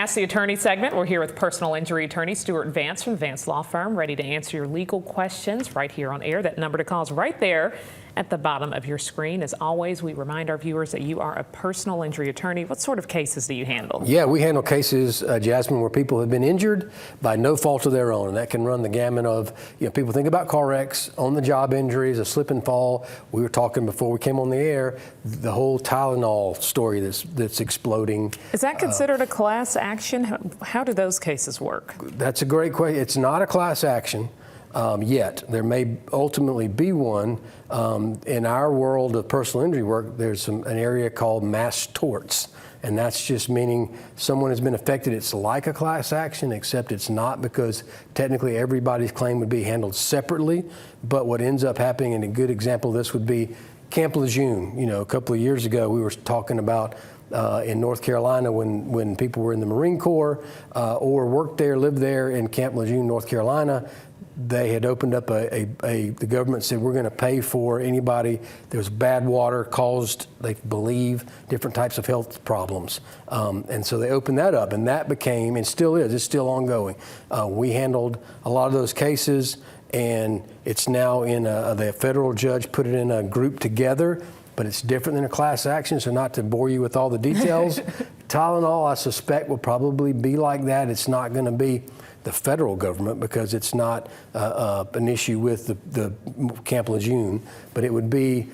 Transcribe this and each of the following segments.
Ask the Attorney segment. We're here with personal injury attorney Stewart Vance from the Vance Law Firm, ready to answer your legal questions right here on air. That number to call is right there at the bottom of your screen. As always, we remind our viewers that you are a personal injury attorney. What sort of cases do you handle? Yeah, we handle cases, Jasmine, where people have been injured by no fault of their own, and that can run the gamut of, people think about car wrecks, on-the-job injuries, a slip and fall. We were talking before we came on the air, the whole Tylenol story that's exploding. Is that considered a class action? How do those cases work? That's a great question. It's not a class action. Yet. There may ultimately be one. In our world of personal injury work, there's an area called mass torts, and that's just meaning someone has been affected. It's like a class action, except it's not, because technically everybody's claim would be handled separately. But what ends up happening, and a good example of this would be Camp Lejeune. A couple of years ago, we were talking about in North Carolina when people were in the Marine Corps or worked there, lived there in Camp Lejeune, North Carolina. They had opened up the government said, we're going to pay for anybody. There was bad water caused, they believe, different types of health problems. And so they opened that up, and that became, and still is, it's still ongoing. We handled a lot of those cases, and it's now in the federal judge put it in a group together, but it's different than a class action, so not to bore you with all the details. Tylenol, I suspect, will probably be like that. It's not going to be the federal government because it's not an issue with the Camp Lejeune, but it would be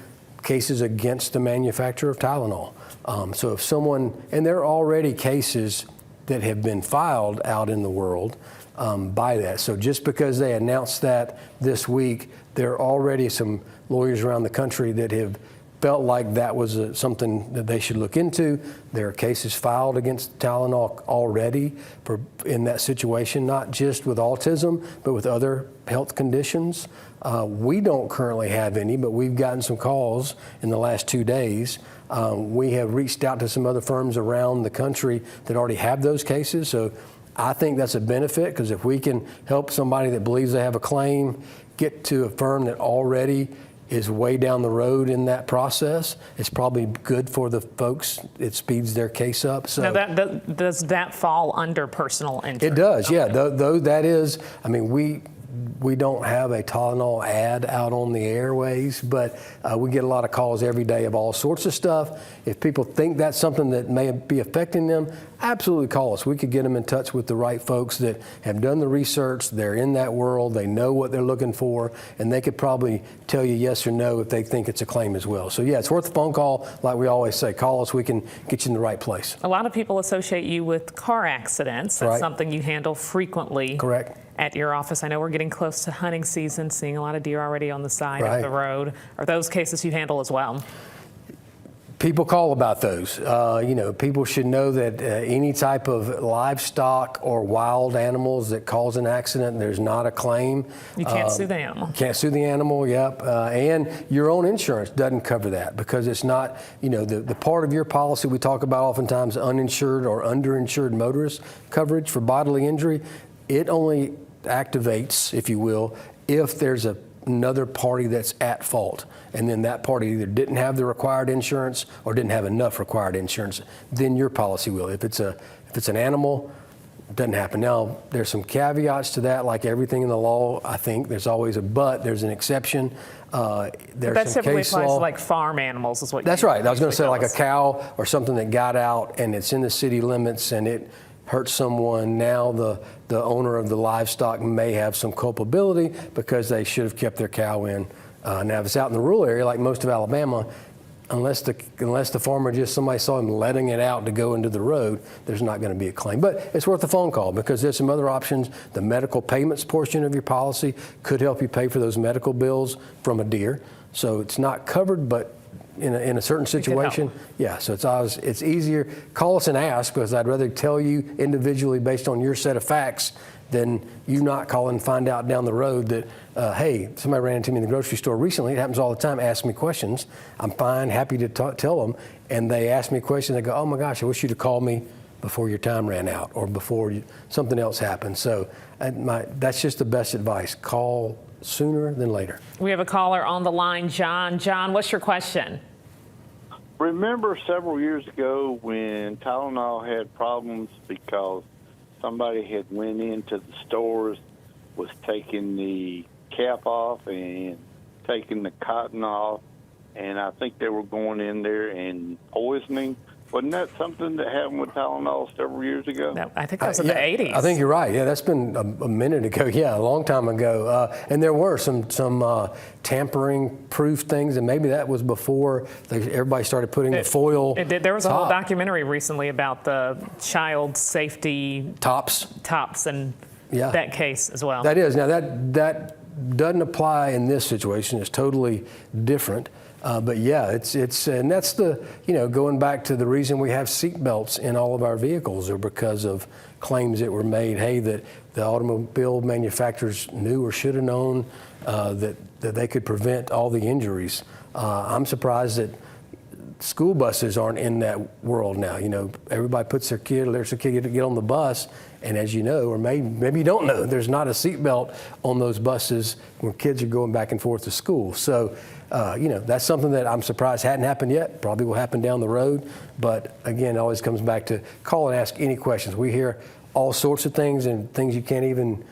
cases against the manufacturer of Tylenol. So if someone, and there are already cases that have been filed out in the world by that. So just because they announced that this week, there are already some lawyers around the country that have felt like that was something that they should look into. There are cases filed against Tylenol already in that situation, not just with autism, but with other health conditions. We don't currently have any, but we've gotten some calls in the last 2 days. We have reached out to some other firms around the country that already have those cases. So I think that's a benefit, because if we can help somebody that believes they have a claim get to a firm that already is way down the road in that process, it's probably good for the folks. It speeds their case up. So now does that fall under personal injury? It does, yeah. Though that is, I mean, we don't have a Tylenol ad out on the airways, but we get a lot of calls every day of all sorts of stuff. If people think that's something that may be affecting them, absolutely call us. We could get them in touch with the right folks that have done the research. They're in that world. They know what they're looking for, and they could probably tell you yes or no if they think it's a claim as well. So yeah, it's worth a phone call. Like we always say, call us. We can get you in the right place. A lot of people associate you with car accidents. That's something you handle frequently. Correct. At your office. I know we're getting close to hunting season, seeing a lot of deer already on the side of the road. Are those cases you handle as well? People call about those. People should know that any type of livestock or wild animals that cause an accident, there's not a claim. You can't sue the animal. Can't sue the animal, yep. And your own insurance doesn't cover that, because it's not, the part of your policy we talk about oftentimes, uninsured or underinsured motorist coverage for bodily injury. It only activates, if you will, if there's another party that's at fault, and then that party either didn't have the required insurance or didn't have enough required insurance, then your policy will. If it's an animal, it doesn't happen. Now, there's some caveats to that, like everything in the law. I think there's always a but, there's an exception. That typically applies to like farm animals is what That's right. I was going to say like a cow or something that got out and it's in the city limits and it hurt someone. Now the owner of the livestock may have some culpability because they should have kept their cow in. Now, if it's out in the rural area, like most of Alabama, unless the farmer somebody saw him letting it out to go into the road, there's not going to be a claim. But it's worth a phone call, because there's some other options. The medical payments portion of your policy could help you pay for those medical bills from a deer. So it's not covered, but in a certain situation, yeah, so it's easier. Call us and ask, because I'd rather tell you individually based on your set of facts than you not call and find out down the road that, hey, somebody ran into me in the grocery store recently. It happens all the time. Ask me questions. I'm fine, happy to tell them. And they ask me questions. They go, oh my gosh, I wish you'd have called me before your time ran out or before something else happened. So that's just the best advice. Call sooner than later. We have a caller on the line, John. John, what's your question? remember several years ago when Tylenol had problems because somebody had went into the stores, was taking the cap off and taking the cotton off, and I think they were going in there and poisoning. Wasn't that something that happened with Tylenol several years ago? No, I think that was in the 80s. I think you're right. Yeah, that's been a minute ago. Yeah, a long time ago. And there were some tampering-proof things, and maybe that was before everybody started putting the foil. There was a whole top. documentary recently about the child safety Tops. and Yeah. that case as well. That is. Now, that doesn't apply in this situation. It's totally different. But yeah, and that's going back to the reason we have seat belts in all of our vehicles, or because of claims that were made, hey, that the automobile manufacturers knew or should have known that they could prevent all the injuries. I'm surprised that school buses aren't in that world now. Everybody puts their kid to get on the bus, and as you know, or maybe you don't know, there's not a seatbelt on those buses when kids are going back and forth to school. So, that's something that I'm surprised hadn't happened yet. Probably will happen down the road. But again, it always comes back to call and ask any questions. We hear all sorts of things and things I can't even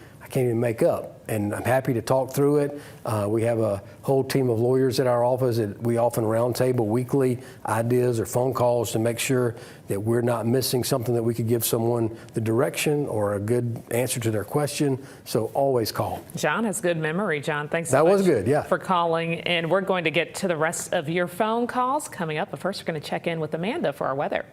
make up. And I'm happy to talk through it. We have a whole team of lawyers at our office that we often roundtable weekly ideas or phone calls to make sure that we're not missing something that we could give someone the direction or a good answer to their question. So always call. John has good memory. John, thanks so That much was good, yeah. for calling. And we're going to get to the rest of your phone calls coming up. But first, we're going to check in with Amanda for our weather.